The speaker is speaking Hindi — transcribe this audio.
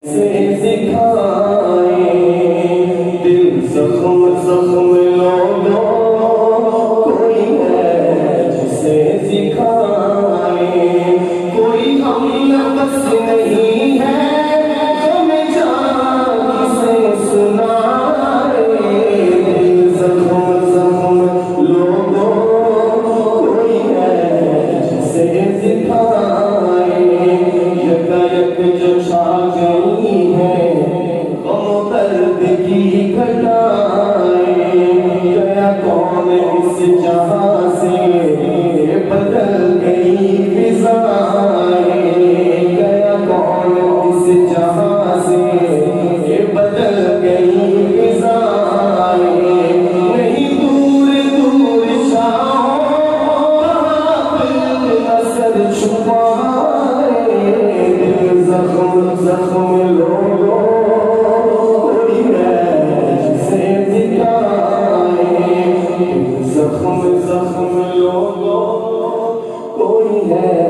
से सिखाए दिल जख्म जख्म लोगों कोई है जिसे सिखाए कोई हम नफ्स नहीं है जो मैं जान से सुनाए दिल जख्म जख्म लोगों कोई है जिसे सिखाए यकायक जो छा गई है गम दर्द की घटाए गया कौन इस जहां से बदल गई फिजाएं गया कौन इस जहां से बदल गई फिजाएं नहीं दूर दूर शाहों असर छुपाए दिल जख्म जख्म लोगों कोई है जिसे सिखाए जख्म जख्म लोगों कोई है